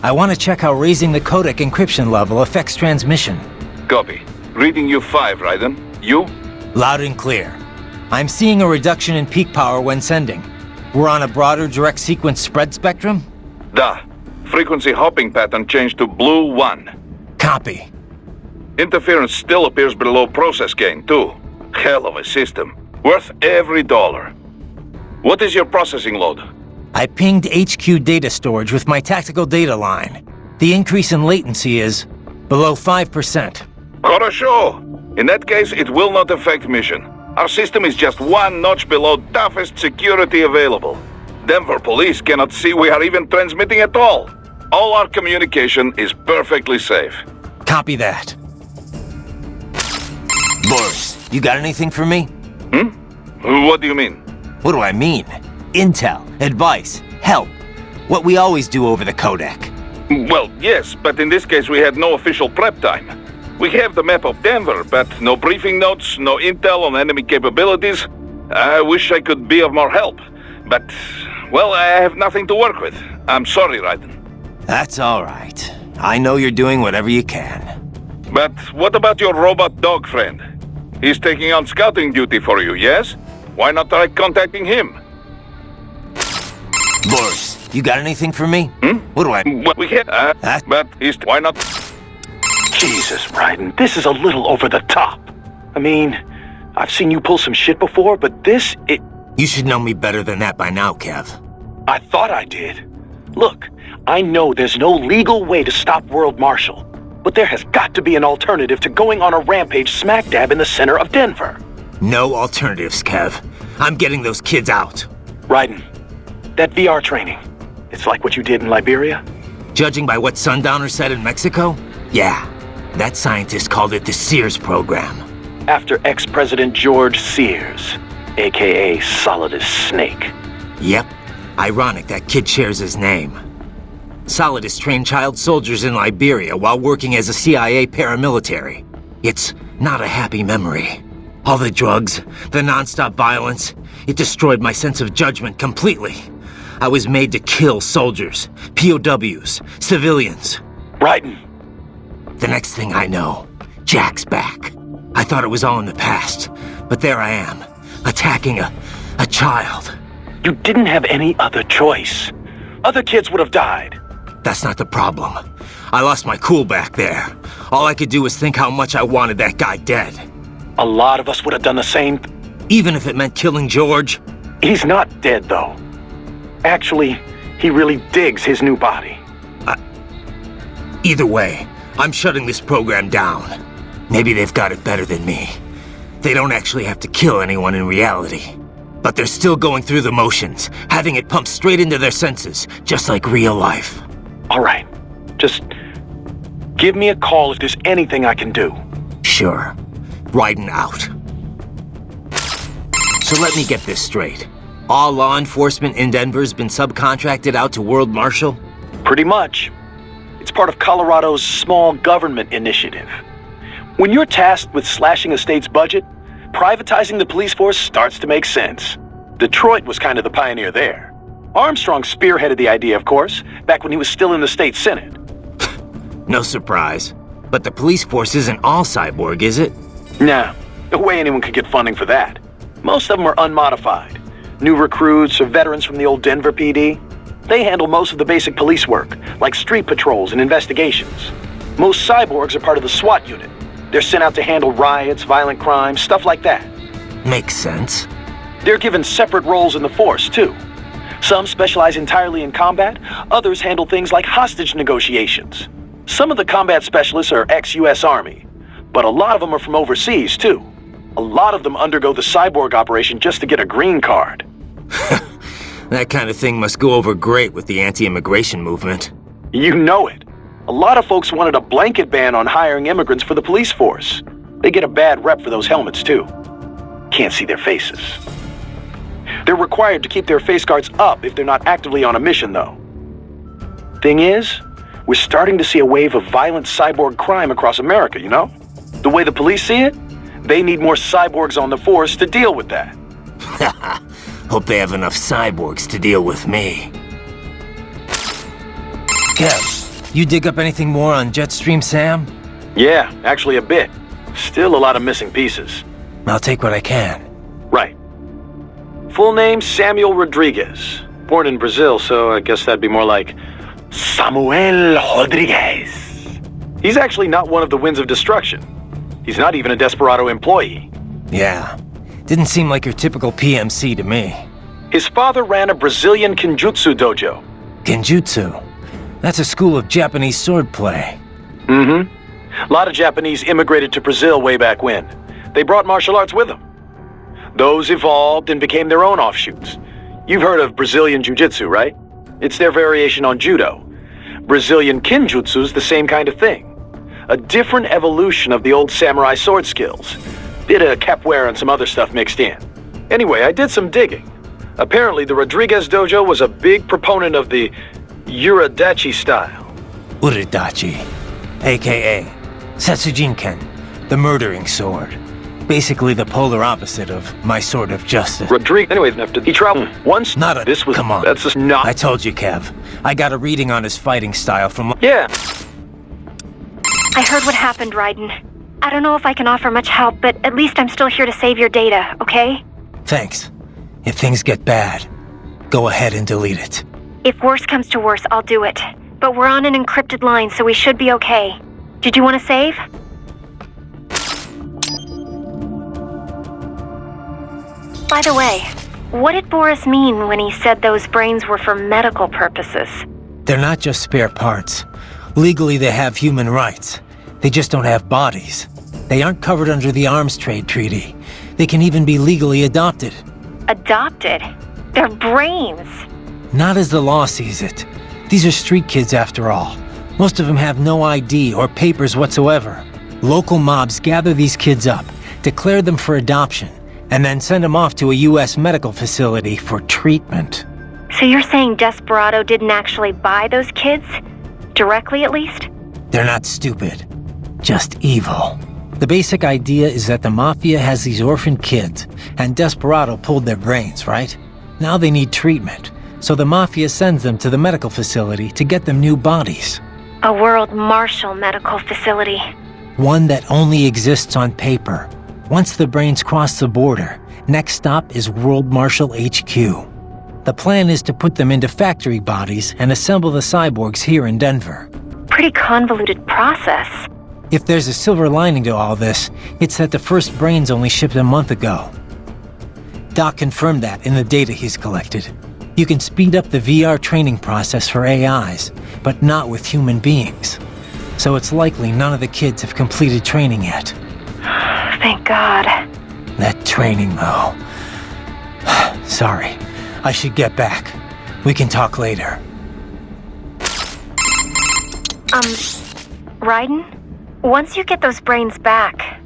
I want to check how raising the codec encryption level affects transmission. Copy. Reading you 5, Raiden. You? Loud and clear. I'm seeing a reduction in peak power when sending. We're on a broader direct sequence spread spectrum? Da. Frequency hopping pattern changed to blue 1. Copy. Interference still appears below process gain, too. Hell of a system. Worth every dollar. What is your processing load? I pinged HQ data storage with my tactical data line. The increase in latency is below 5%. Хорошо. In that case, it will not affect mission. Our system is just one notch below toughest security available. Denver police cannot see we are even transmitting at all. All our communication is perfectly safe. Copy that. Boris, you got anything for me? What do you mean? What do I mean? Intel, advice, help. What we always do over the codec. Well, yes, but in this case we had no official prep time. We have the map of Denver, but no briefing notes, no intel on enemy capabilities. I wish I could be of more help, but, well, I have nothing to work with. I'm sorry, Raiden. That's all right. I know you're doing whatever you can. But what about your robot dog friend? He's taking on scouting duty for you, yes? Why not try contacting him? Boris, you got anything for me? What do I... Well, we had, but he's... Why not... Jesus, Raiden, this is a little over the top. I mean, I've seen you pull some shit before, but this, You should know me better than that by now, Kev. I thought I did. Look, I know there's no legal way to stop World Marshal, but there has got to be an alternative to going on a rampage smack dab in the center of Denver. No alternatives, Kev. I'm getting those kids out. Raiden, that VR training, it's like what you did in Liberia? Judging by what Sundowner said in Mexico? Yeah. That scientist called it the Sears program. After ex-President George Sears, a.k.a. Solidus Snake. Yep. Ironic that kid shares his name. Solidus trained child soldiers in Liberia while working as a CIA paramilitary. It's not a happy memory. All the drugs, the non-stop violence, it destroyed my sense of judgment completely. I was made to kill soldiers, POWs, civilians. Raiden. The next thing I know, Jack's back. I thought it was all in the past, but there I am, attacking a child. You didn't have any other choice. Other kids would have died. That's not the problem. I lost my cool back there. All I could do was think how much I wanted that guy dead. A lot of us would have done the same. Even if it meant killing George. He's not dead, though. Actually, he really digs his new body. Either way, I'm shutting this program down. Maybe they've got it better than me. They don't actually have to kill anyone in reality. But they're still going through the motions, having it pumped straight into their senses, just like real life. All right. Just give me a call if there's anything I can do. Sure. Raiden out. So let me get this straight. All law enforcement in Denver's been subcontracted out to World Marshal? Pretty much. It's part of Colorado's small government initiative. When you're tasked with slashing a state's budget, privatizing the police force starts to make sense. Detroit was kind of the pioneer there. Armstrong spearheaded the idea, of course, back when he was still in the state senate. No surprise. But the police force isn't all cyborg, is it? Nah, no way anyone could get funding for that. Most of them are unmodified. New recruits or veterans from the old Denver PD. They handle most of the basic police work, like street patrols and investigations. Most cyborgs are part of the SWAT unit. They're sent out to handle riots, violent crimes, stuff like that. Makes sense. They're given separate roles in the force, too. Some specialize entirely in combat, others handle things like hostage negotiations. Some of the combat specialists are ex-US Army, but a lot of them are from overseas, too. A lot of them undergo the cyborg operation just to get a green card. That kind of thing must go over great with the anti-immigration movement. You know it. A lot of folks wanted a blanket ban on hiring immigrants for the police force. They get a bad rep for those helmets, too. Can't see their faces. They're required to keep their face guards up if they're not actively on a mission, though. Thing is, we're starting to see a wave of violent cyborg crime across America, you know? The way the police see it, they need more cyborgs on the force to deal with that. Hope they have enough cyborgs to deal with me. Kev, You dig up anything more on Jetstream Sam? Yeah, actually a bit. Still a lot of missing pieces. I'll take what I can. Right. Full name Samuel Rodriguez. Born in Brazil, so I guess that'd be more like Samuel Rodriguez. He's actually not one of the Winds of Destruction. He's not even a Desperado employee. Yeah. Didn't seem like your typical PMC to me. His father ran a Brazilian Kenjutsu dojo. Genjutsu. That's a school of Japanese swordplay. Mm-hmm. A lot of Japanese immigrated to Brazil way back when. They brought martial arts with them. Those evolved and became their own offshoots. You've heard of Brazilian Jiu-Jitsu, right? It's their variation on Judo. Brazilian Kenjutsu's the same kind of thing. A different evolution of the old samurai sword skills. Bit of capoeira and some other stuff mixed in. Anyway, I did some digging. Apparently, the Rodriguez dojo was a big proponent of the Uridachi style. Uridachi, aka Setsujinken, the murdering sword. Basically the polar opposite of my sword of justice. Rodriguez, anyways, after he traveled once. Not a... This was... Come on. That's just not... I told you, Kev. I got a reading on his fighting style from... Yeah. I heard what happened, Raiden. I don't know if I can offer much help, but at least I'm still here to save your data, okay? Thanks. If things get bad, go ahead and delete it. If worse comes to worse, I'll do it. But we're on an encrypted line, so we should be okay. Did you want to save? By the way, what did Boris mean when he said those brains were for medical purposes? They're not just spare parts. Legally, they have human rights. They just don't have bodies. They aren't covered under the Arms Trade Treaty. They can even be legally adopted. Adopted? They're brains! Not as the law sees it. These are street kids after all. Most of them have no ID or papers whatsoever. Local mobs gather these kids up, declare them for adoption, and then send them off to a U.S. medical facility for treatment. So you're saying Desperado didn't actually buy those kids? Directly, at least? They're not stupid. Just evil. The basic idea is that the Mafia has these orphaned kids, and Desperado pulled their brains, right? Now they need treatment, so the Mafia sends them to the medical facility to get them new bodies. A World Marshal medical facility. One that only exists on paper. Once the brains cross the border, next stop is World Marshal HQ. The plan is to put them into factory bodies and assemble the cyborgs here in Denver. Pretty convoluted process. If there's a silver lining to all this, it's that the first brains only shipped a month ago. Doc confirmed that in the data he's collected. You can speed up the VR training process for AIs, but not with human beings. So it's likely none of the kids have completed training yet. Thank God. That training, though. Sorry. I should get back. We can talk later. Raiden? Once you get those brains back,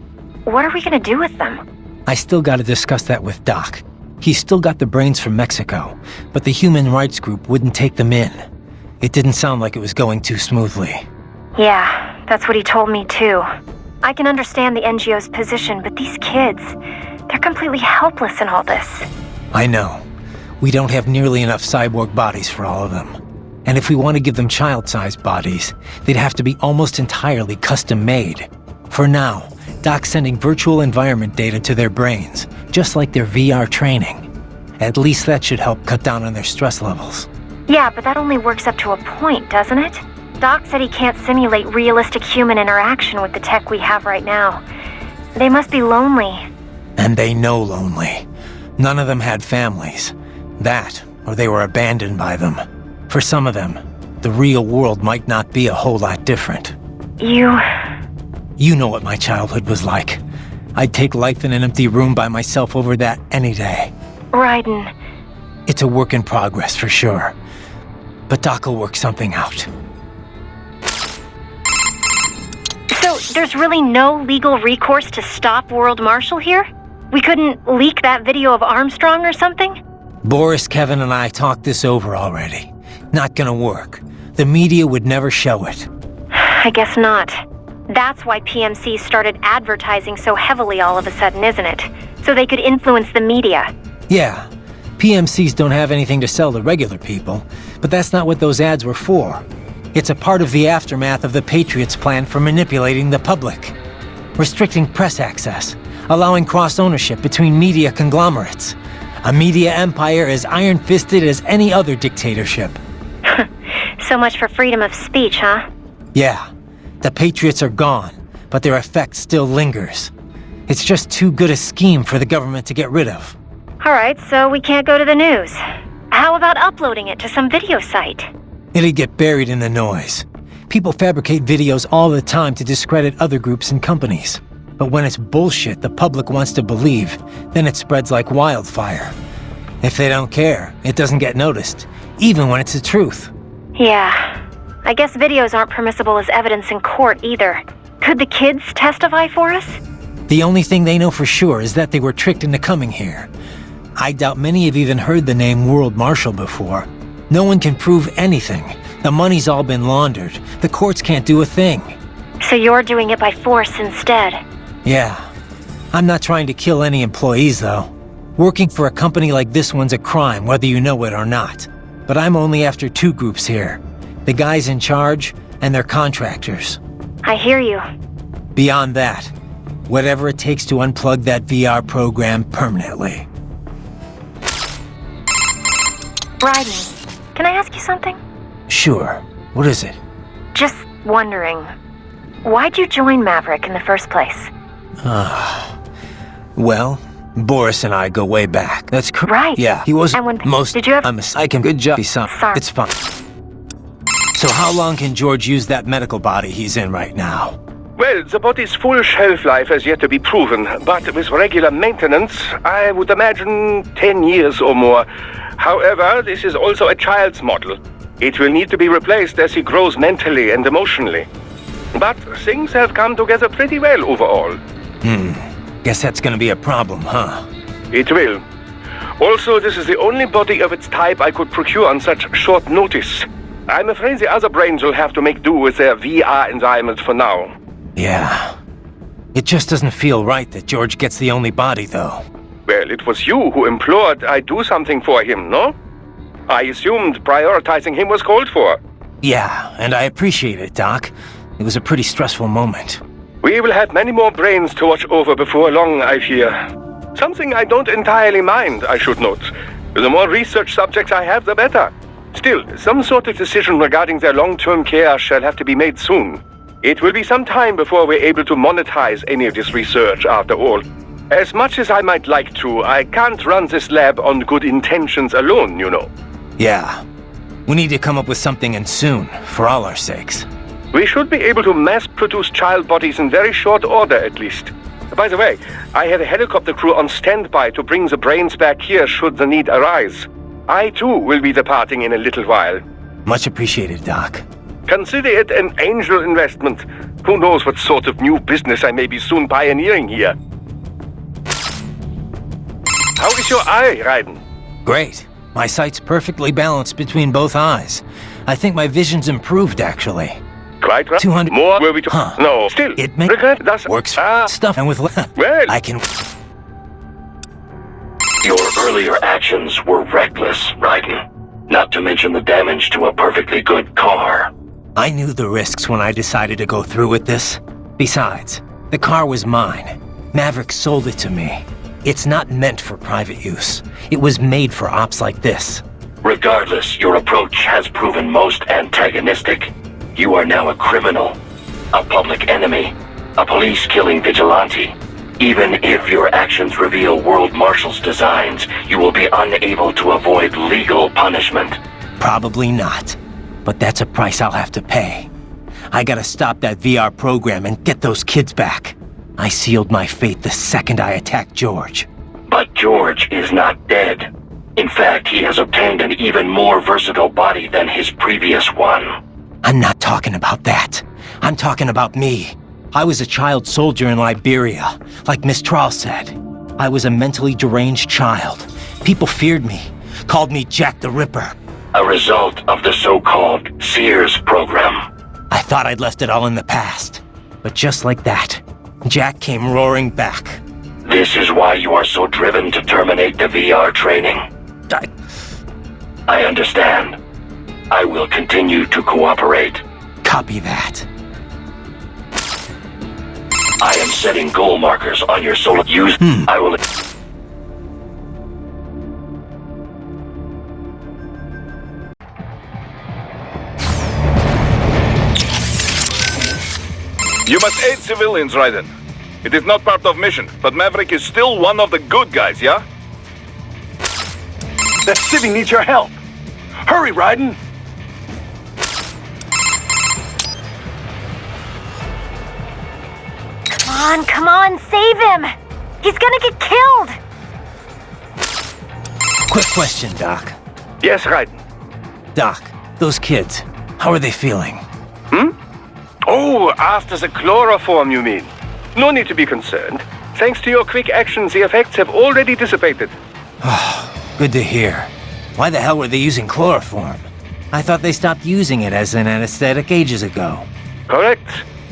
what are we gonna do with them? I still gotta discuss that with Doc. He's still got the brains from Mexico, but the human rights group wouldn't take them in. It didn't sound like it was going too smoothly. Yeah, that's what he told me too. I can understand the NGO's position, but these kids, they're completely helpless in all this. I know. We don't have nearly enough cyborg bodies for all of them. And if we want to give them child-sized bodies, they'd have to be almost entirely custom-made. For now, Doc's sending virtual environment data to their brains, just like their VR training. At least that should help cut down on their stress levels. Yeah, but that only works up to a point, doesn't it? Doc said he can't simulate realistic human interaction with the tech we have right now. They must be lonely. And they know lonely. None of them had families. That, or they were abandoned by them. For some of them, the real world might not be a whole lot different. You know what my childhood was like. I'd take life in an empty room by myself over that any day. Raiden. It's a work in progress, for sure. But Doc will work something out. So, there's really no legal recourse to stop World Marshal here? We couldn't leak that video of Armstrong or something? Boris, Kevin, and I talked this over already. Not gonna work. The media would never show it. I guess not. That's why PMC started advertising so heavily all of a sudden, isn't it? So they could influence the media. Yeah. PMCs don't have anything to sell to regular people, but that's not what those ads were for. It's a part of the aftermath of the Patriots' plan for manipulating the public. Restricting press access, allowing cross-ownership between media conglomerates. A media empire as iron-fisted as any other dictatorship. So much for freedom of speech, huh? Yeah, the Patriots are gone, but their effect still lingers. It's just too good a scheme for the government to get rid of. Alright, so we can't go to the news. How about uploading it to some video site? It'd get buried in the noise. People fabricate videos all the time to discredit other groups and companies. But when it's bullshit the public wants to believe, then it spreads like wildfire. If they don't care, it doesn't get noticed, even when it's the truth. Yeah. I guess videos aren't permissible as evidence in court either. Could the kids testify for us? The only thing they know for sure is that they were tricked into coming here. I doubt many have even heard the name World Marshal before. No one can prove anything. The money's all been laundered. The courts can't do a thing. So you're doing it by force instead? Yeah. I'm not trying to kill any employees, though. Working for a company like this one's a crime, whether you know it or not. But I'm only after two groups here. The guys in charge and their contractors. I hear you. Beyond that, whatever it takes to unplug that VR program permanently. Raiden, can I ask you something? Sure. What is it? Just wondering, why'd you join Maverick in the first place? Well, Boris and I go way back. That's correct. Right. Yeah, he was And when most. did you ever? I'm a psych and good job. Son. Sorry. It's fine. So how long can George use that medical body he's in right now? Well, the body's full shelf life has yet to be proven, but with regular maintenance, I would imagine 10 years or more. However, this is also a child's model. It will need to be replaced as he grows mentally and emotionally. But things have come together pretty well overall. Guess that's gonna be a problem, huh? It will. Also, this is the only body of its type I could procure on such short notice. I'm afraid the other brains will have to make do with their VR environment for now. Yeah. It just doesn't feel right that George gets the only body, though. Well, it was you who implored I do something for him, no? I assumed prioritizing him was called for. Yeah, and I appreciate it, Doc. It was a pretty stressful moment. We will have many more brains to watch over before long, I fear. Something I don't entirely mind, I should note. The more research subjects I have, the better. Still, some sort of decision regarding their long-term care shall have to be made soon. It will be some time before we're able to monetize any of this research, after all. As much as I might like to, I can't run this lab on good intentions alone, you know. Yeah. We need to come up with something, and soon, for all our sakes. We should be able to mass-produce child bodies in very short order, at least. By the way, I have a helicopter crew on standby to bring the brains back here should the need arise. I, too, will be departing in a little while. Much appreciated, Doc. Consider it an angel investment. Who knows what sort of new business I may be soon pioneering here. How is your eye, Raiden? Great. My sight's perfectly balanced between both eyes. I think my vision's improved, actually. Quite right. 200 more were we to... Huh. No, still. It makes Regret does... works Ah, stuff, and with well... I can... Your earlier actions were reckless, Raiden. Not to mention the damage to a perfectly good car. I knew the risks when I decided to go through with this. Besides, the car was mine. Maverick sold it to me. It's not meant for private use. It was made for ops like this. Regardless, your approach has proven most antagonistic. You are now a criminal, a public enemy, a police-killing vigilante. Even if your actions reveal World Marshal's designs, you will be unable to avoid legal punishment. Probably not. But that's a price I'll have to pay. I gotta stop that VR program and get those kids back. I sealed my fate the second I attacked George. But George is not dead. In fact, he has obtained an even more versatile body than his previous one. I'm not talking about that. I'm talking about me. I was a child soldier in Liberia, like Miss Trawl said. I was a mentally deranged child. People feared me, called me Jack the Ripper. A result of the so-called Sears program. I thought I'd left it all in the past. But just like that, Jack came roaring back. This is why you are so driven to terminate the VR training. I understand. I will continue to cooperate. Copy that. I am setting goal markers on your solar use. I will. You must aid civilians, Raiden. It is not part of mission, but Maverick is still one of the good guys, yeah? That civvy needs your help. Hurry, Raiden. Come on, save him! He's gonna get killed! Quick question, Doc. Yes, Raiden. Doc, those kids, how are they feeling? Oh, after the chloroform, you mean? No need to be concerned. Thanks to your quick actions, the effects have already dissipated. Good to hear. Why the hell were they using chloroform? I thought they stopped using it as an anesthetic ages ago. Correct.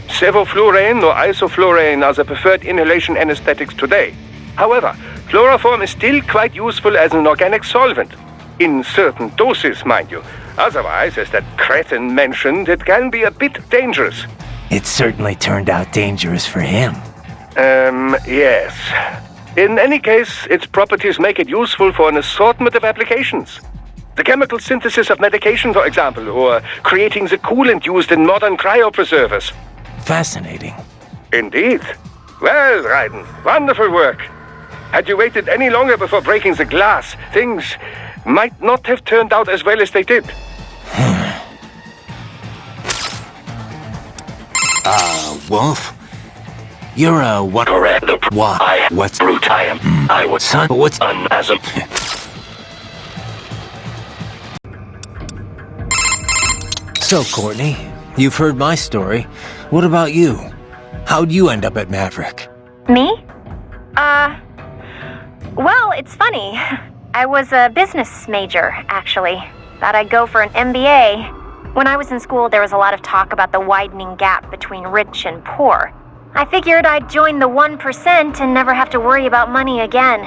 Sevoflurane or isoflurane are the preferred inhalation anesthetics today. However, chloroform is still quite useful as an organic solvent. In certain doses, mind you. Otherwise, as that cretin mentioned, it can be a bit dangerous. It certainly turned out dangerous for him. Yes. In any case, its properties make it useful for an assortment of applications. The chemical synthesis of medication, for example, or creating the coolant used in modern cryopreservers. Fascinating. Indeed. Well, Raiden, wonderful work. Had you waited any longer before breaking the glass, things might not have turned out as well as they did. Wolf? You're a what? Correct. What? What's... Brute I am. I was Son, what's... as a... So, Courtney, you've heard my story. What about you? How'd you end up at Maverick? Me? Well, it's funny. I was a business major, actually. Thought I'd go for an MBA. When I was in school, there was a lot of talk about the widening gap between rich and poor. I figured I'd join the 1% and never have to worry about money again.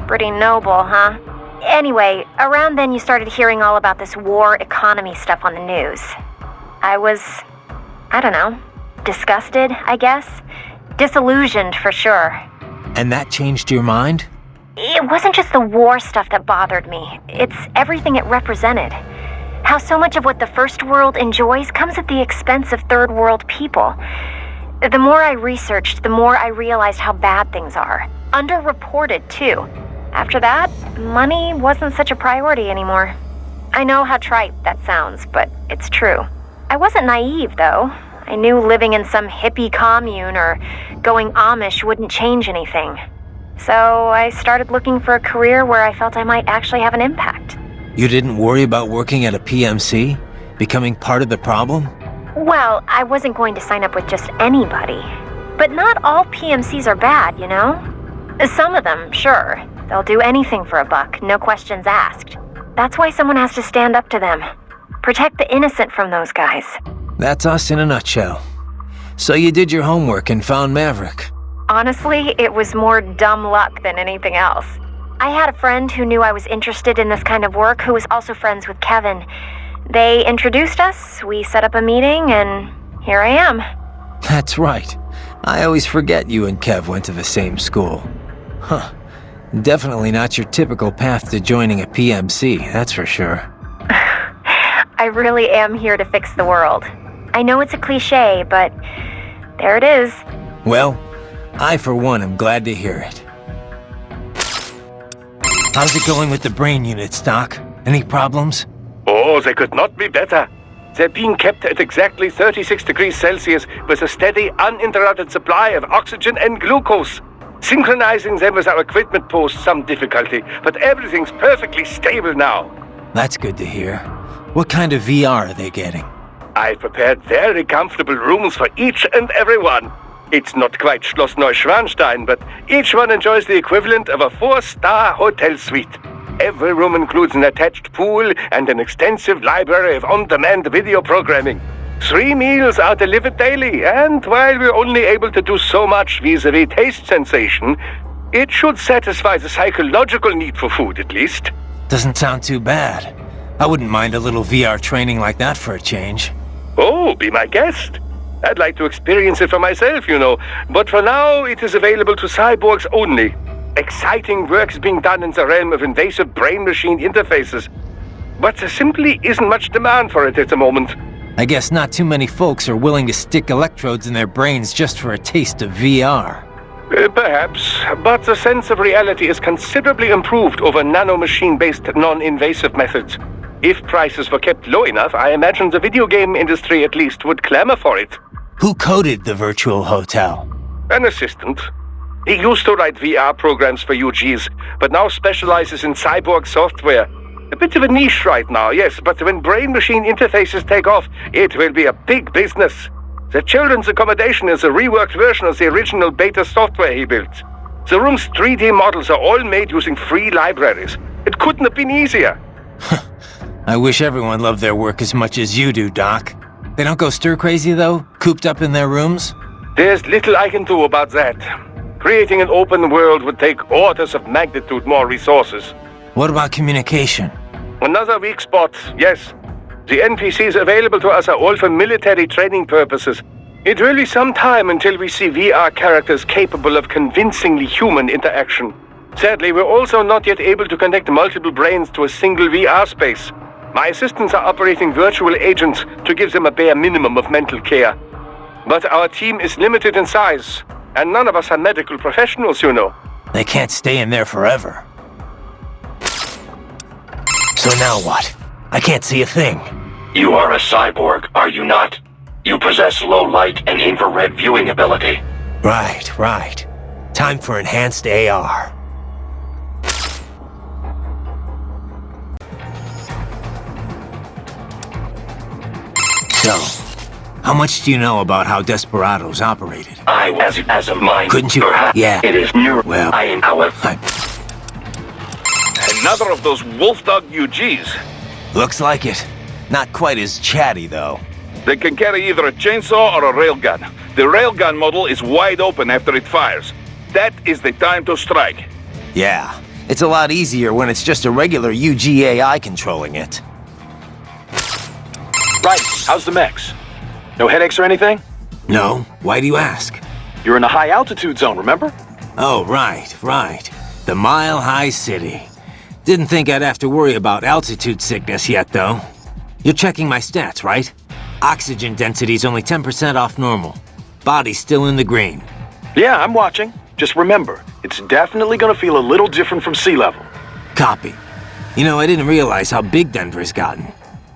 Pretty noble, huh? Anyway, around then you started hearing all about this war economy stuff on the news. I was, I don't know, disgusted, I guess. Disillusioned, for sure. And that changed your mind? It wasn't just the war stuff that bothered me. It's everything it represented. How so much of what the first world enjoys comes at the expense of third world people. The more I researched, the more I realized how bad things are. Underreported, too. After that, money wasn't such a priority anymore. I know how trite that sounds, but it's true. I wasn't naive, though. I knew living in some hippie commune or going Amish wouldn't change anything. So I started looking for a career where I felt I might actually have an impact. You didn't worry about working at a PMC? Becoming part of the problem? Well, I wasn't going to sign up with just anybody. But not all PMCs are bad, you know? Some of them, sure. They'll do anything for a buck, no questions asked. That's why someone has to stand up to them. Protect the innocent from those guys. That's us in a nutshell. So you did your homework and found Maverick. Honestly, it was more dumb luck than anything else. I had a friend who knew I was interested in this kind of work who was also friends with Kevin. They introduced us, we set up a meeting, and here I am. That's right. I always forget you and Kev went to the same school. Huh. Definitely not your typical path to joining a PMC, that's for sure. I really am here to fix the world. I know it's a cliche, but there it is. Well, I for one am glad to hear it. How's it going with the brain units, Doc? Any problems? Oh, they could not be better. They're being kept at exactly 36 degrees Celsius with a steady, uninterrupted supply of oxygen and glucose. Synchronizing them with our equipment posed some difficulty, but everything's perfectly stable now. That's good to hear. What kind of VR are they getting? I've prepared very comfortable rooms for each and every one. It's not quite Schloss Neuschwanstein, but each one enjoys the equivalent of a 4-star hotel suite. Every room includes an attached pool and an extensive library of on-demand video programming. 3 meals are delivered daily, and while we're only able to do so much vis-a-vis taste sensation, it should satisfy the psychological need for food, at least. Doesn't sound too bad. I wouldn't mind a little VR training like that for a change. Oh, be my guest. I'd like to experience it for myself, you know. But for now, it is available to cyborgs only. Exciting work is being done in the realm of invasive brain-machine interfaces. But there simply isn't much demand for it at the moment. I guess not too many folks are willing to stick electrodes in their brains just for a taste of VR. Perhaps, but the sense of reality is considerably improved over nanomachine-based non-invasive methods. If prices were kept low enough, I imagine the video game industry at least would clamor for it. Who coded the virtual hotel? An assistant. He used to write VR programs for UGs, but now specializes in cyborg software. A bit of a niche right now, yes, but when brain-machine interfaces take off, it will be a big business. The children's accommodation is a reworked version of the original beta software he built. The room's 3D models are all made using free libraries. It couldn't have been easier. I wish everyone loved their work as much as you do, Doc. They don't go stir-crazy, though? Cooped up in their rooms? There's little I can do about that. Creating an open world would take orders of magnitude more resources. What about communication? Another weak spot, yes. The NPCs available to us are all for military training purposes. It will be some time until we see VR characters capable of convincingly human interaction. Sadly, we're also not yet able to connect multiple brains to a single VR space. My assistants are operating virtual agents to give them a bare minimum of mental care. But our team is limited in size, and none of us are medical professionals, you know. They can't stay in there forever. So now what? I can't see a thing. You are a cyborg, are you not? You possess low light and infrared viewing ability. Right. Time for enhanced AR. So, how much do you know about how Desperados operated? I was as a mind. Couldn't you? Perhaps Yeah. it is near. Well, I am, however. Another of those wolf dog UGs. Looks like it. Not quite as chatty, though. They can carry either a chainsaw or a railgun. The railgun model is wide open after it fires. That is the time to strike. Yeah, it's a lot easier when it's just a regular UGAI controlling it. Right, how's the mechs? No headaches or anything? No? Why do you ask? You're in a high altitude zone, remember? Oh, right. The Mile High City. Didn't think I'd have to worry about altitude sickness yet, though. You're checking my stats, right? Oxygen density's only 10% off normal. Body's still in the green. Yeah, I'm watching. Just remember, it's definitely gonna feel a little different from sea level. Copy. You know, I didn't realize how big Denver's gotten.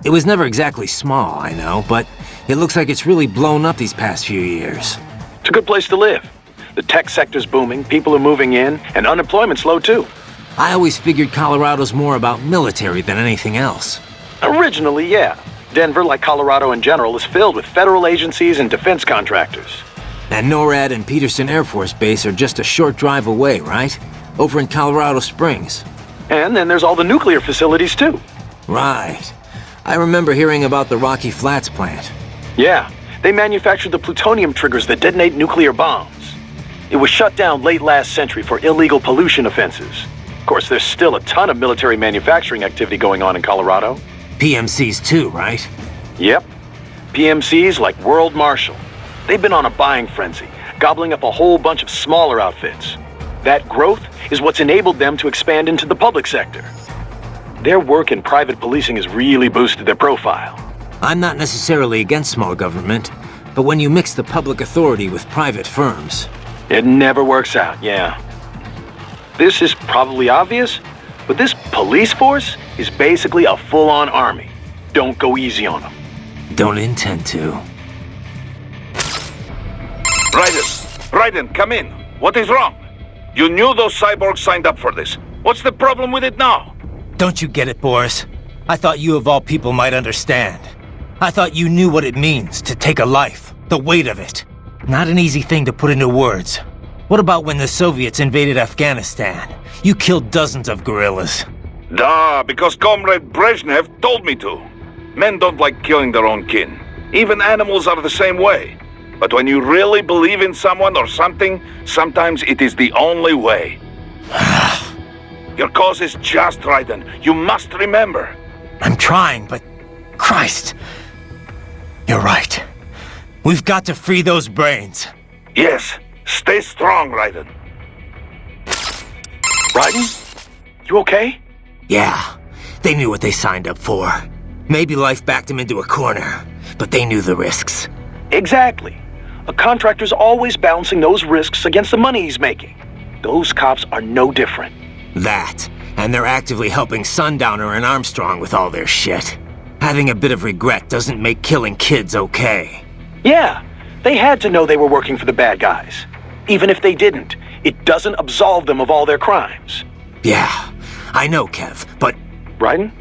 It was never exactly small, I know, but it looks like it's really blown up these past few years. It's a good place to live. The tech sector's booming, people are moving in, and unemployment's low too. I always figured Colorado's more about military than anything else. Originally, yeah. Denver, like Colorado in general, is filled with federal agencies and defense contractors. And NORAD and Peterson Air Force Base are just a short drive away, right? Over in Colorado Springs. And then there's all the nuclear facilities too. Right. I remember hearing about the Rocky Flats plant. Yeah, they manufactured the plutonium triggers that detonate nuclear bombs. It was shut down late last century for illegal pollution offenses. Of course, there's still a ton of military manufacturing activity going on in Colorado. PMCs too, right? Yep. PMCs like World Marshal. They've been on a buying frenzy, gobbling up a whole bunch of smaller outfits. That growth is what's enabled them to expand into the public sector. Their work in private policing has really boosted their profile. I'm not necessarily against small government, but when you mix the public authority with private firms... It never works out, yeah. This is probably obvious, but this police force is basically a full-on army. Don't go easy on them. Don't intend to. Raiden, come in. What is wrong? You knew those cyborgs signed up for this. What's the problem with it now? Don't you get it, Boris? I thought you of all people might understand. I thought you knew what it means to take a life, the weight of it. Not an easy thing to put into words. What about when the Soviets invaded Afghanistan? You killed dozens of guerrillas. Duh, because Comrade Brezhnev told me to. Men don't like killing their own kin. Even animals are the same way. But when you really believe in someone or something, sometimes it is the only way. Your cause is just, Raiden. You must remember. I'm trying, but... Christ! You're right. We've got to free those brains. Yes. Stay strong, Raiden. Raiden? You okay? Yeah. They knew what they signed up for. Maybe life backed them into a corner, but they knew the risks. Exactly. A contractor's always balancing those risks against the money he's making. Those cops are no different. That, and they're actively helping Sundowner and Armstrong with all their shit. Having a bit of regret doesn't make killing kids okay. Yeah, they had to know they were working for the bad guys. Even if they didn't, it doesn't absolve them of all their crimes. Yeah, I know, Kev, but... Raiden?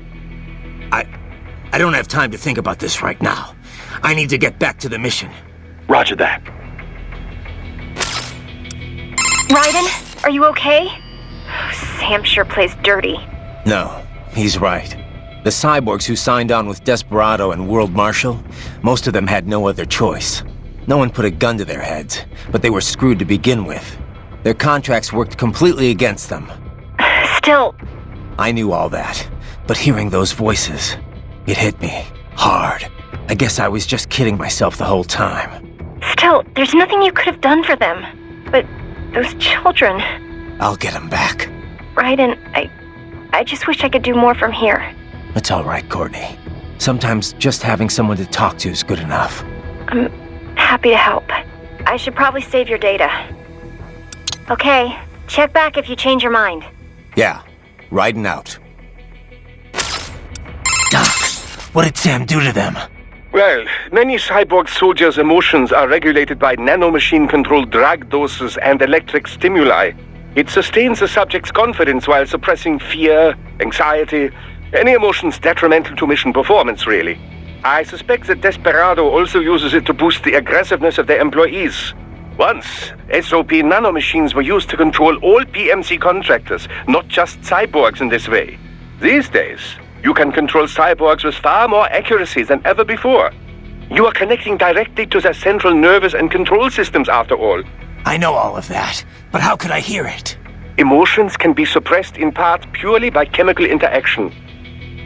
I don't have time to think about this right now. I need to get back to the mission. Roger that. Raiden, are you okay? Sam sure plays dirty. No, he's right. The cyborgs who signed on with Desperado and World Marshal, most of them had no other choice. No one put a gun to their heads, but they were screwed to begin with. Their contracts worked completely against them. Still... I knew all that, but hearing those voices, it hit me hard. I guess I was just kidding myself the whole time. Still, there's nothing you could have done for them. But those children... I'll get them back. Raiden, I just wish I could do more from here. It's all right, Courtney. Sometimes just having someone to talk to is good enough. I'm happy to help. I should probably save your data. Okay, check back if you change your mind. Yeah, riding out. Doc, what did Sam do to them? Well, many cyborg soldiers' emotions are regulated by nanomachine-controlled drug doses and electric stimuli. It sustains the subject's confidence while suppressing fear, anxiety, any emotions detrimental to mission performance, really. I suspect that Desperado also uses it to boost the aggressiveness of their employees. Once, SOP nanomachines were used to control all PMC contractors, not just cyborgs in this way. These days, you can control cyborgs with far more accuracy than ever before. You are connecting directly to their central nervous and control systems, after all. I know all of that, but how could I hear it? Emotions can be suppressed in part purely by chemical interaction.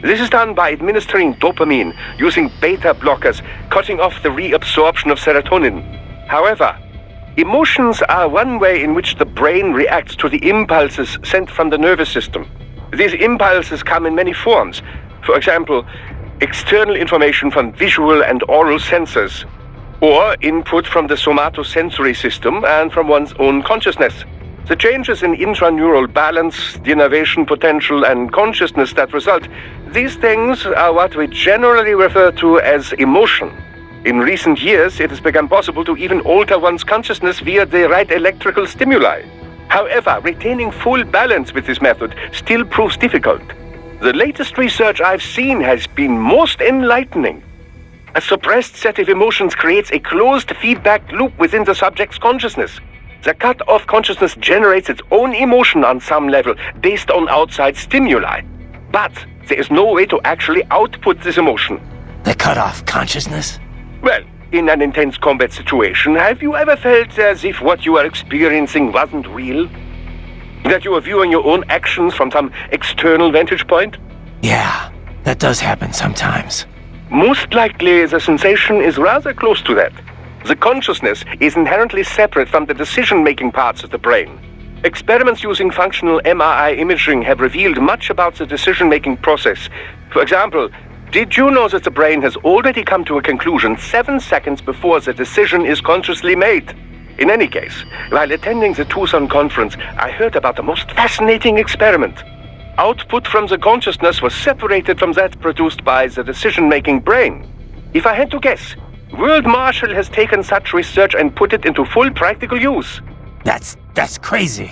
This is done by administering dopamine, using beta blockers, cutting off the reabsorption of serotonin. However, emotions are one way in which the brain reacts to the impulses sent from the nervous system. These impulses come in many forms. For example, external information from visual and oral sensors, or input from the somatosensory system and from one's own consciousness. The changes in intraneural balance, the innervation potential, and consciousness that result, these things are what we generally refer to as emotion. In recent years, it has become possible to even alter one's consciousness via the right electrical stimuli. However, retaining full balance with this method still proves difficult. The latest research I've seen has been most enlightening. A suppressed set of emotions creates a closed feedback loop within the subject's consciousness. The cut-off consciousness generates its own emotion on some level, based on outside stimuli. But there is no way to actually output this emotion. The cut-off consciousness? Well, in an intense combat situation, have you ever felt as if what you are experiencing wasn't real? That you are viewing your own actions from some external vantage point? Yeah, that does happen sometimes. Most likely, the sensation is rather close to that. The consciousness is inherently separate from the decision-making parts of the brain. Experiments using functional MRI imaging have revealed much about the decision-making process. For example, did you know that the brain has already come to a conclusion 7 seconds before the decision is consciously made? In any case, while attending the Tucson conference, I heard about the most fascinating experiment. Output from the consciousness was separated from that produced by the decision-making brain. If I had to guess, World Marshal has taken such research and put it into full practical use. That's crazy.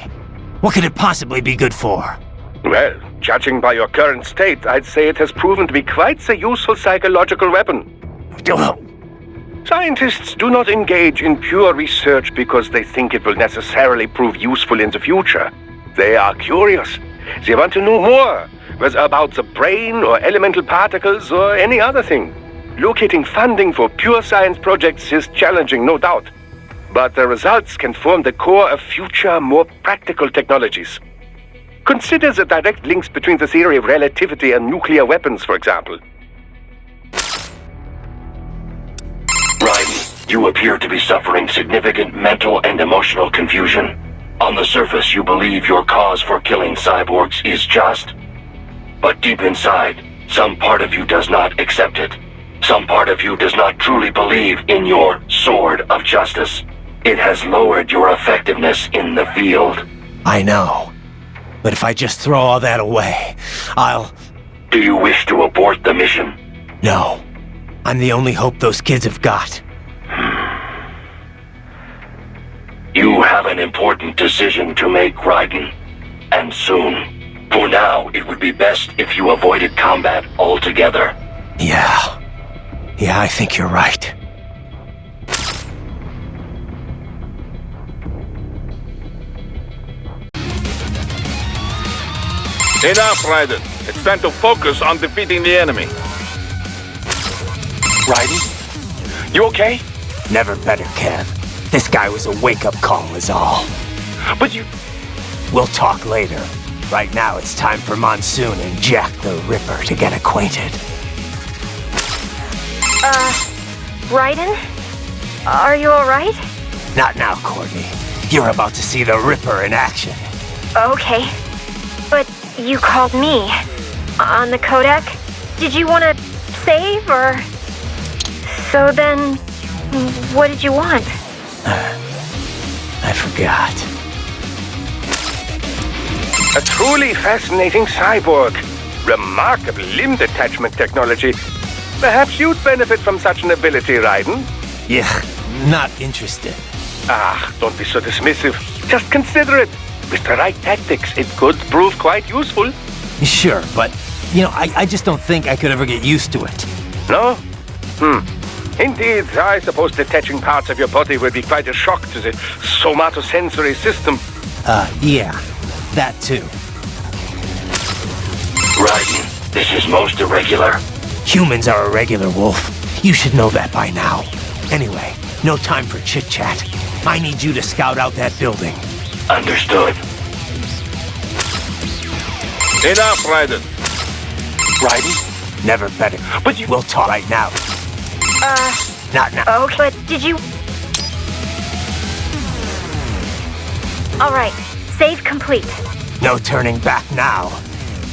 What could it possibly be good for? Well, judging by your current state, I'd say it has proven to be quite a useful psychological weapon. Scientists do not engage in pure research because they think it will necessarily prove useful in the future. They are curious. They want to know more, whether about the brain or elemental particles or any other thing. Locating funding for pure science projects is challenging, no doubt. But the results can form the core of future, more practical technologies. Consider the direct links between the theory of relativity and nuclear weapons, for example. Raiden, you appear to be suffering significant mental and emotional confusion. On the surface, you believe your cause for killing cyborgs is just. But deep inside, some part of you does not accept it. Some part of you does not truly believe in your sword of justice. It has lowered your effectiveness in the field. I know. But if I just throw all that away, I'll... Do you wish to abort the mission? No. I'm the only hope those kids have got. You have an important decision to make, Raiden. And soon. For now, it would be best if you avoided combat altogether. Yeah, I think you're right. Enough, Raiden. It's time to focus on defeating the enemy. Raiden? You okay? Never better, Kev. This guy was a wake-up call is all. But you... We'll talk later. Right now, it's time for Monsoon and Jack the Ripper to get acquainted. Raiden? Are you alright? Not now, Courtney. You're about to see the Ripper in action. Okay. But you called me. On the codec? Did you want to save, or... So then, what did you want? I forgot. A truly fascinating cyborg. Remarkable limb detachment technology. Perhaps you'd benefit from such an ability, Raiden. Yeah, not interested. Ah, don't be so dismissive. Just consider it. With the right tactics, it could prove quite useful. Sure, but, I just don't think I could ever get used to it. No? Indeed, I suppose detaching parts of your body would be quite a shock to the somatosensory system. Yeah, that too. Raiden, this is most irregular. Humans are irregular, Wolf. You should know that by now. Anyway, no time for chit-chat. I need you to scout out that building. Understood. Enough, Raiden. Raiden? Never better. But you... We'll talk right now. Not now. Okay, but did you... Alright, save complete. No turning back now.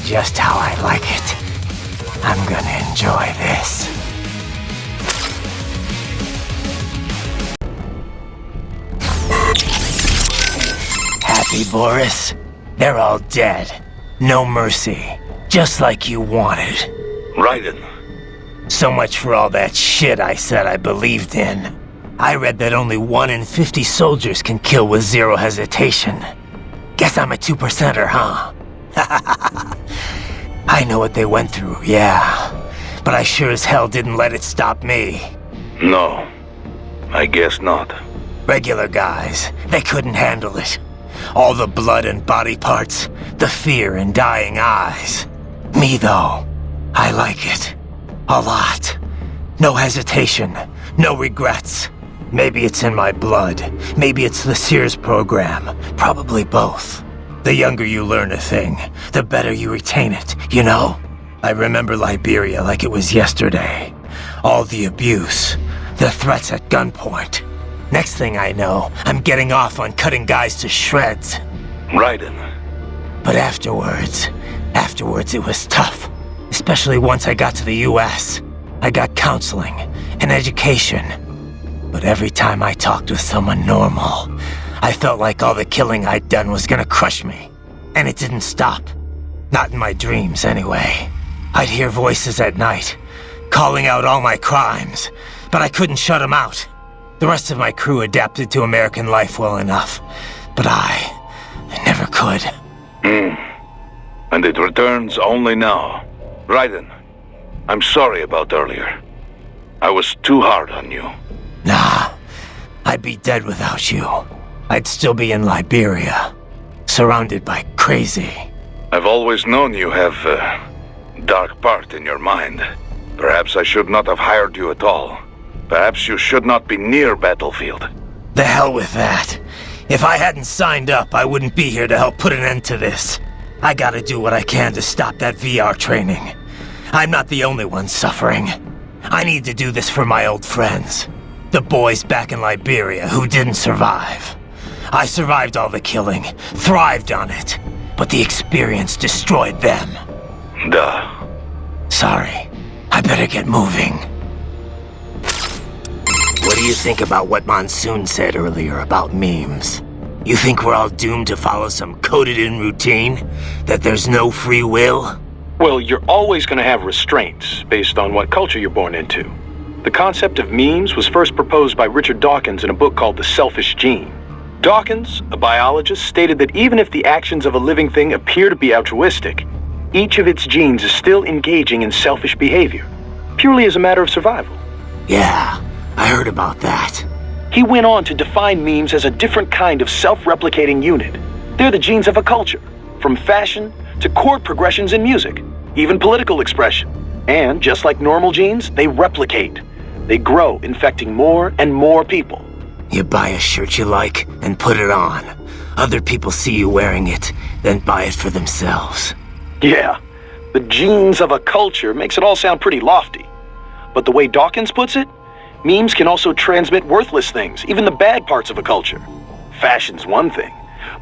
Just how I like it. I'm gonna enjoy this. Happy, Boris? They're all dead. No mercy. Just like you wanted. Raiden. So much for all that shit I said I believed in. I read that only 1 in 50 soldiers can kill with zero hesitation. Guess I'm a 2%er, huh? I know what they went through, yeah. But I sure as hell didn't let it stop me. No, I guess not. Regular guys, they couldn't handle it. All the blood and body parts, the fear in dying eyes. Me, though, I like it. A lot. No hesitation, no regrets. Maybe it's in my blood. Maybe it's the Sears program. Probably both. The younger you learn a thing, the better you retain it, you know? I remember Liberia like it was yesterday. All the abuse, the threats at gunpoint. Next thing I know, I'm getting off on cutting guys to shreds. Raiden. But afterwards it was tough. Especially once I got to the US. I got counseling and education. But every time I talked with someone normal, I felt like all the killing I'd done was gonna crush me. And it didn't stop. Not in my dreams, anyway. I'd hear voices at night, calling out all my crimes, but I couldn't shut them out. The rest of my crew adapted to American life well enough, but I never could. And it returns only now. Raiden, I'm sorry about earlier. I was too hard on you. Nah, I'd be dead without you. I'd still be in Liberia, surrounded by crazy. I've always known you have a dark part in your mind. Perhaps I should not have hired you at all. Perhaps you should not be near battlefield. The hell with that. If I hadn't signed up, I wouldn't be here to help put an end to this. I gotta do what I can to stop that VR training. I'm not the only one suffering. I need to do this for my old friends. The boys back in Liberia who didn't survive. I survived all the killing, thrived on it, but the experience destroyed them. Duh. Sorry. I better get moving. What do you think about what Monsoon said earlier about memes? You think we're all doomed to follow some coded-in routine? That there's no free will? Well, you're always going to have restraints based on what culture you're born into. The concept of memes was first proposed by Richard Dawkins in a book called The Selfish Gene. Dawkins, a biologist, stated that even if the actions of a living thing appear to be altruistic, each of its genes is still engaging in selfish behavior, purely as a matter of survival. Yeah, I heard about that. He went on to define memes as a different kind of self-replicating unit. They're the genes of a culture, from fashion to chord progressions in music, even political expression. And just like normal genes, they replicate. They grow, infecting more and more people. You buy a shirt you like and put it on. Other people see you wearing it, then buy it for themselves. Yeah, the genes of a culture makes it all sound pretty lofty. But the way Dawkins puts it, memes can also transmit worthless things, even the bad parts of a culture. Fashion's one thing,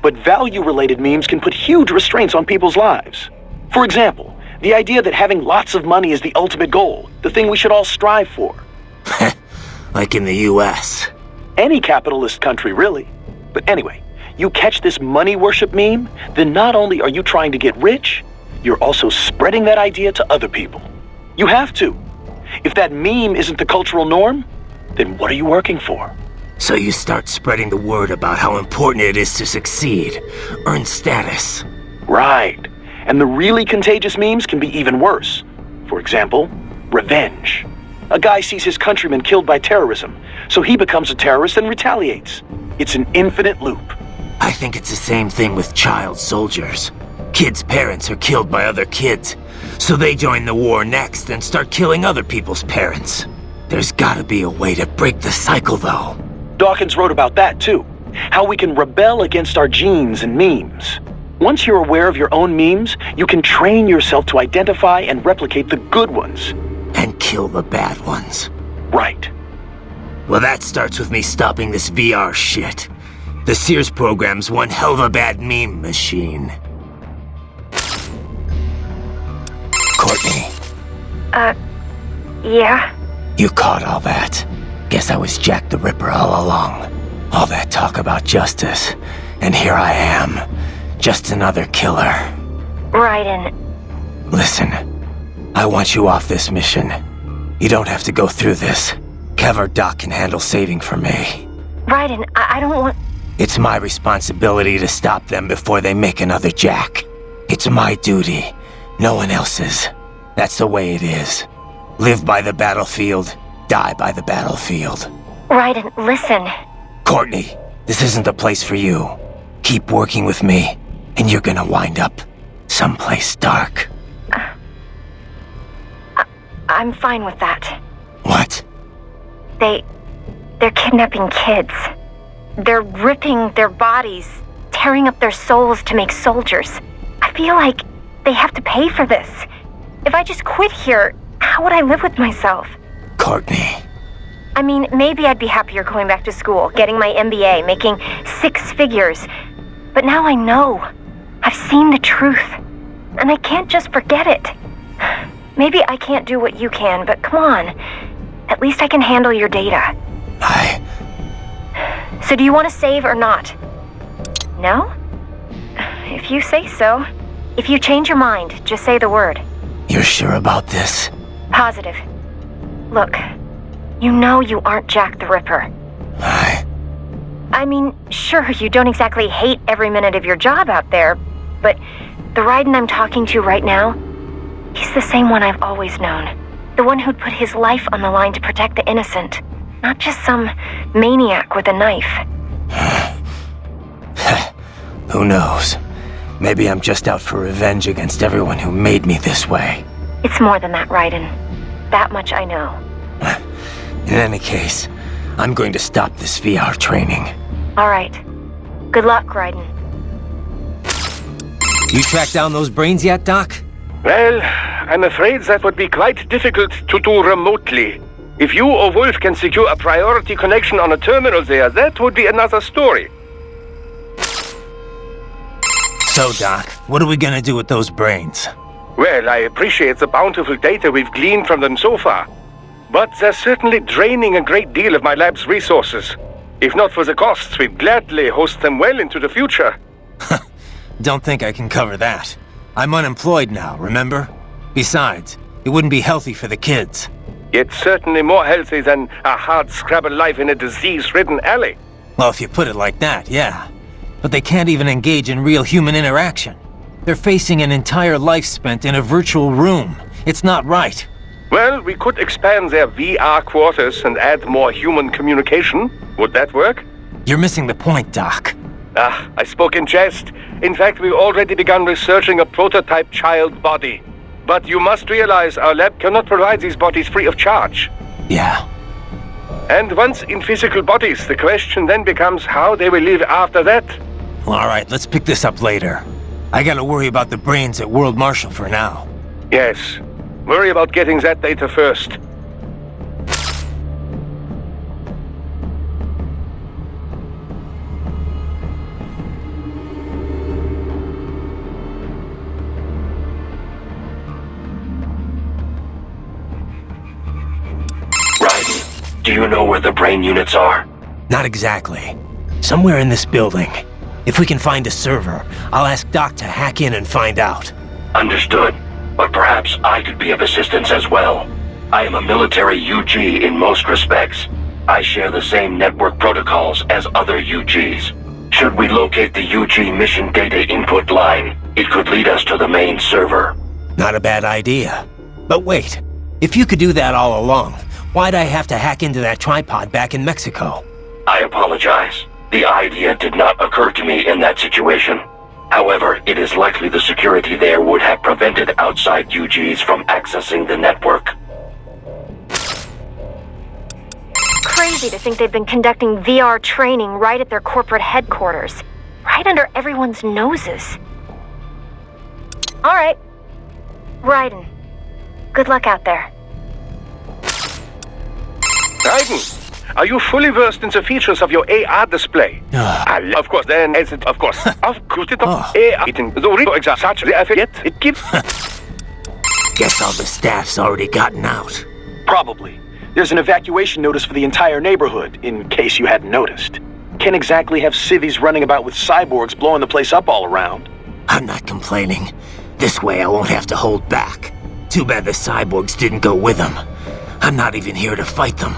but value-related memes can put huge restraints on people's lives. For example, the idea that having lots of money is the ultimate goal, the thing we should all strive for. Like in the US. Any capitalist country, really. But anyway, you catch this money worship meme, then not only are you trying to get rich, you're also spreading that idea to other people. You have to. If that meme isn't the cultural norm, then what are you working for? So you start spreading the word about how important it is to succeed, earn status. Right. And the really contagious memes can be even worse. For example, revenge. A guy sees his countrymen killed by terrorism, so he becomes a terrorist and retaliates. It's an infinite loop. I think it's the same thing with child soldiers. Kids' parents are killed by other kids, so they join the war next and start killing other people's parents. There's gotta be a way to break the cycle, though. Dawkins wrote about that, too. How we can rebel against our genes and memes. Once you're aware of your own memes, you can train yourself to identify and replicate the good ones. And kill the bad ones. Right. Well, that starts with me stopping this VR shit. The Sears program's one hell of a bad meme machine. Courtney. Yeah? You caught all that. Guess I was Jack the Ripper all along. All that talk about justice. And here I am. Just another killer. Raiden. Listen. I want you off this mission. You don't have to go through this. Kev or Doc can handle saving for me. Raiden, I don't want... It's my responsibility to stop them before they make another Jack. It's my duty. No one else's. That's the way it is. Live by the battlefield, die by the battlefield. Raiden, listen. Courtney, this isn't the place for you. Keep working with me, and you're gonna wind up someplace dark. I'm fine with that. What? They're kidnapping kids. They're ripping their bodies, tearing up their souls to make soldiers. I feel like they have to pay for this. If I just quit here, how would I live with myself? Courtney. I mean, maybe I'd be happier going back to school, getting my MBA, making 6 figures. But now I know. I've seen the truth. And I can't just forget it. Maybe I can't do what you can, but come on. At least I can handle your data. So do you want to save or not? No? If you say so. If you change your mind, just say the word. You're sure about this? Positive. Look, you know you aren't Jack the Ripper. I mean, sure, you don't exactly hate every minute of your job out there, but the Raiden I'm talking to right now, he's the same one I've always known. The one who'd put his life on the line to protect the innocent, not just some maniac with a knife. Who knows? Maybe I'm just out for revenge against everyone who made me this way. It's more than that, Raiden. That much I know. In any case, I'm going to stop this VR training. All right. Good luck, Raiden. You tracked down those brains yet, Doc? Well, I'm afraid that would be quite difficult to do remotely. If you or Wolf can secure a priority connection on a terminal there, that would be another story. So, Doc, what are we gonna do with those brains? Well, I appreciate the bountiful data we've gleaned from them so far. But they're certainly draining a great deal of my lab's resources. If not for the costs, we'd gladly host them well into the future. Don't think I can cover that. I'm unemployed now, remember? Besides, it wouldn't be healthy for the kids. It's certainly more healthy than a hard-scrabble life in a disease-ridden alley. Well, if you put it like that, yeah. But they can't even engage in real human interaction. They're facing an entire life spent in a virtual room. It's not right. Well, we could expand their VR quarters and add more human communication. Would that work? You're missing the point, Doc. I spoke in jest. In fact, we've already begun researching a prototype child body. But you must realize our lab cannot provide these bodies free of charge. Yeah. And once in physical bodies, the question then becomes how they will live after that. Well, all right, let's pick this up later. I gotta worry about the brains at World Marshal for now. Yes. Worry about getting that data first. Raiden, do you know where the brain units are? Not exactly. Somewhere in this building. If we can find a server, I'll ask Doc to hack in and find out. Understood. But perhaps I could be of assistance as well. I am a military UG in most respects. I share the same network protocols as other UGs. Should we locate the UG mission data input line, it could lead us to the main server. Not a bad idea. But wait, if you could do that all along, why'd I have to hack into that tripod back in Mexico? I apologize. The idea did not occur to me in that situation. However, it is likely the security there would have prevented outside UGs from accessing the network. Crazy to think they've been conducting VR training right at their corporate headquarters. Right under everyone's noses. Alright. Raiden. Good luck out there. Raiden, are you fully versed in the features of your AR display? Of course, then, as it, of course. Of course, it AR. It in the real exact such the effect it gives. Guess all the staff's already gotten out. Probably. There's an evacuation notice for the entire neighborhood, in case you hadn't noticed. Can't exactly have civvies running about with cyborgs blowing the place up all around. I'm not complaining. This way I won't have to hold back. Too bad the cyborgs didn't go with them. I'm not even here to fight them.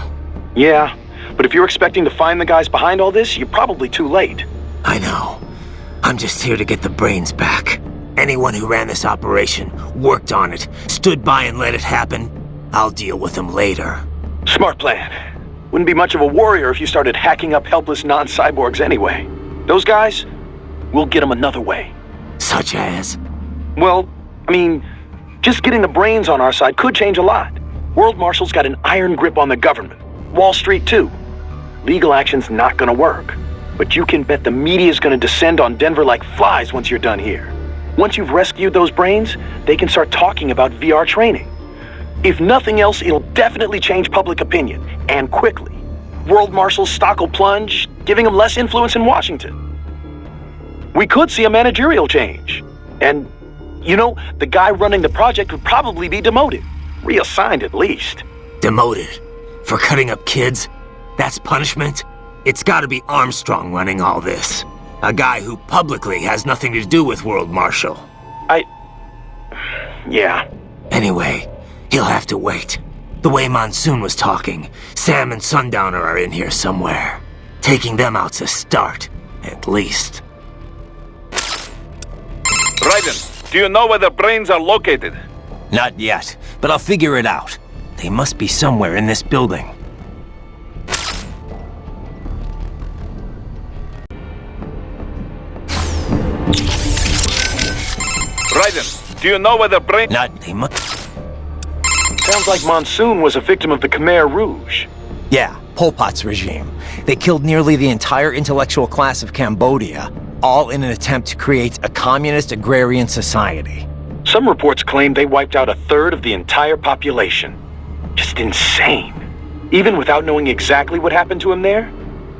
Yeah, but if you're expecting to find the guys behind all this, you're probably too late. I know. I'm just here to get the brains back. Anyone who ran this operation, worked on it, stood by and let it happen, I'll deal with them later. Smart plan. Wouldn't be much of a warrior if you started hacking up helpless non-cyborgs anyway. Those guys, we'll get them another way. Such as? Well, I mean, just getting the brains on our side could change a lot. World Marshal's got an iron grip on the government. Wall Street, too. Legal action's not gonna work. But you can bet the media's gonna descend on Denver like flies once you're done here. Once you've rescued those brains, they can start talking about VR training. If nothing else, it'll definitely change public opinion, and quickly. World Marshal's stock will plunge, giving them less influence in Washington. We could see a managerial change. And, you know, the guy running the project would probably be demoted. Reassigned at least. Demoted? For cutting up kids? That's punishment? It's gotta be Armstrong running all this. A guy who publicly has nothing to do with World Marshal. Yeah. Anyway, he'll have to wait. The way Monsoon was talking, Sam and Sundowner are in here somewhere. Taking them out's a start, at least. Raiden, do you know where the brains are located? Not yet, but I'll figure it out. They must be somewhere in this building. Raiden, do you know where the brain... They must... Sounds like Monsoon was a victim of the Khmer Rouge. Yeah, Pol Pot's regime. They killed nearly the entire intellectual class of Cambodia. all in an attempt to create a communist agrarian society. Some reports claim they wiped out a third of the entire population. Just insane. Even without knowing exactly what happened to him there,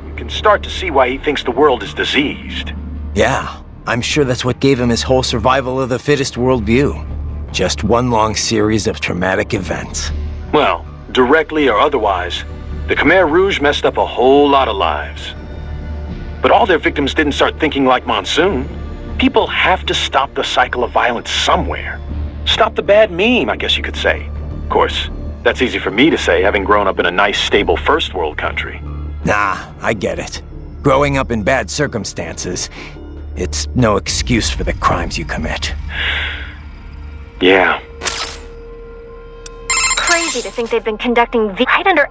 you can start to see why he thinks the world is diseased. Yeah, I'm sure that's what gave him his whole survival of the fittest worldview. Just one long series of traumatic events. Well, directly or otherwise, the Khmer Rouge messed up a whole lot of lives. But all their victims didn't start thinking like Monsoon. People have to stop the cycle of violence somewhere. Stop the bad meme, I guess you could say. Of course, that's easy for me to say, having grown up in a nice, stable first world country. Nah, I get it. Growing up in bad circumstances, it's no excuse for the crimes you commit. Yeah. Crazy to think they've been conducting right under...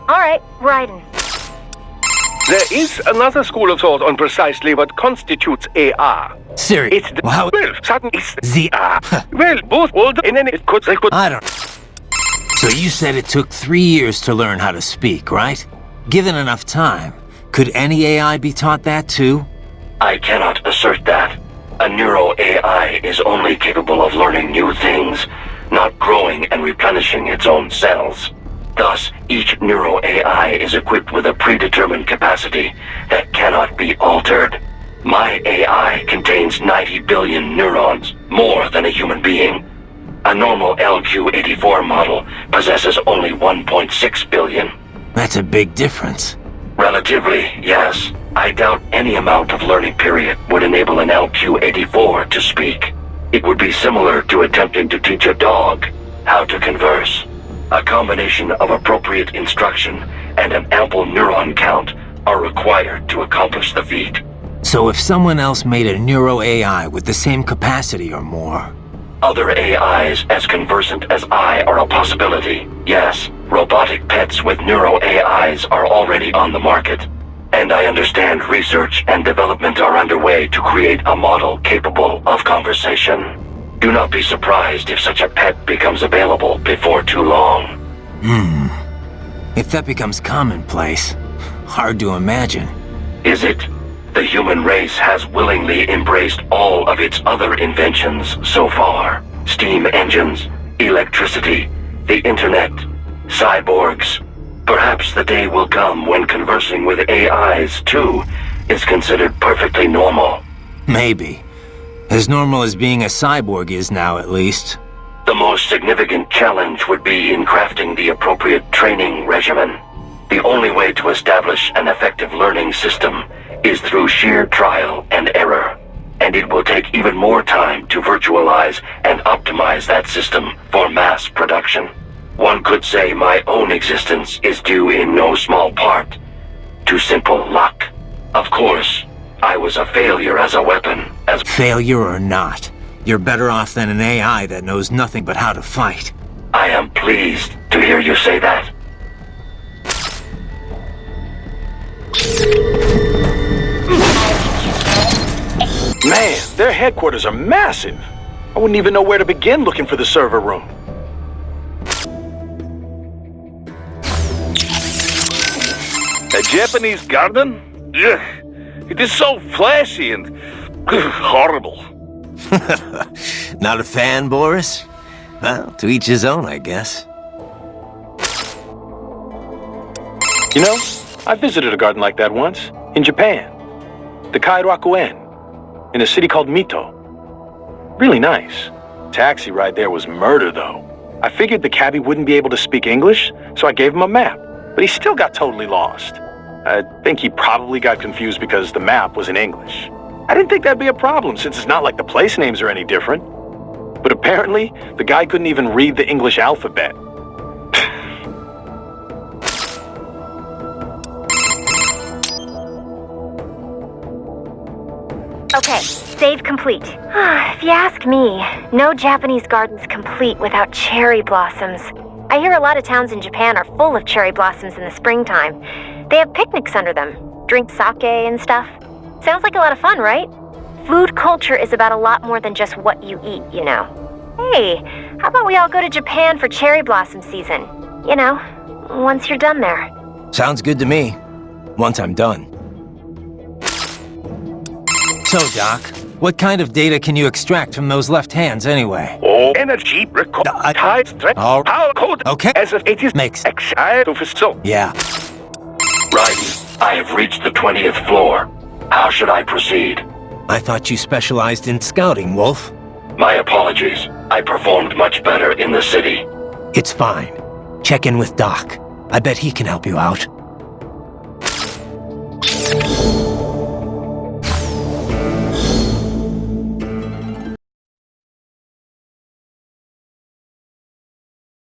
Alright, Raiden. There is another school of thought on precisely what constitutes AR. Siri, It's the... wow. Well, sudden is The... well, both old and then it could... They could... I don't... So you said it took 3 years to learn how to speak, right? Given enough time, could any AI be taught that too? I cannot assert that. A neuro-AI is only capable of learning new things, not growing and replenishing its own cells. Thus, each neuro-AI is equipped with a predetermined capacity that cannot be altered. My AI contains 90 billion neurons, more than a human being. A normal LQ-84 model possesses only 1.6 billion. That's a big difference. Relatively, yes. I doubt any amount of learning period would enable an LQ-84 to speak. It would be similar to attempting to teach a dog how to converse. A combination of appropriate instruction and an ample neuron count are required to accomplish the feat. So if someone else made a neuro-AI with the same capacity or more... Other AIs as conversant as I are a possibility, yes. Robotic pets with neuro-AIs are already on the market. And I understand research and development are underway to create a model capable of conversation. Do not be surprised if such a pet becomes available before too long. If that becomes commonplace, hard to imagine. Is it? The human race has willingly embraced all of its other inventions so far. Steam engines, electricity, the internet, cyborgs. Perhaps the day will come when conversing with AIs, too, is considered perfectly normal. Maybe. As normal as being a cyborg is now, at least. The most significant challenge would be in crafting the appropriate training regimen. The only way to establish an effective learning system is through sheer trial and error. And it will take even more time to virtualize and optimize that system for mass production. One could say my own existence is due in no small part to simple luck. Of course, I was a failure as a weapon, as... Failure or not, you're better off than an AI that knows nothing but how to fight. I am pleased to hear you say that. Man, their headquarters are massive. I wouldn't even know where to begin looking for the server room. A Japanese garden? Ugh. It is so flashy and horrible. Not a fan, Boris? Well, to each his own, I guess. You know, I visited a garden like that once, in Japan. The Kairakuen, in a city called Mito. Really nice. Taxi ride there was murder, though. I figured the cabbie wouldn't be able to speak English, so I gave him a map, but he still got totally lost. I think he probably got confused because the map was in English. I didn't think that'd be a problem, since it's not like the place names are any different. But apparently, the guy couldn't even read the English alphabet. Okay, save complete. If you ask me, no Japanese garden's complete without cherry blossoms. I hear a lot of towns in Japan are full of cherry blossoms in the springtime. They have picnics under them, drink sake and stuff. Sounds like a lot of fun, right? Food culture is about a lot more than just what you eat, you know. Hey, how about we all go to Japan for cherry blossom season? You know, once you're done there. Sounds good to me. Once I'm done. So, Doc, what kind of data can you extract from those left hands, anyway? Oh, energy record, high strength, All- power code, Okay. as if it is Makes- excited to so. Yeah. Raiden, I have reached the 20th floor. How should I proceed? I thought you specialized in scouting, Wolf. My apologies. I performed much better in the city. It's fine. Check in with Doc. I bet he can help you out.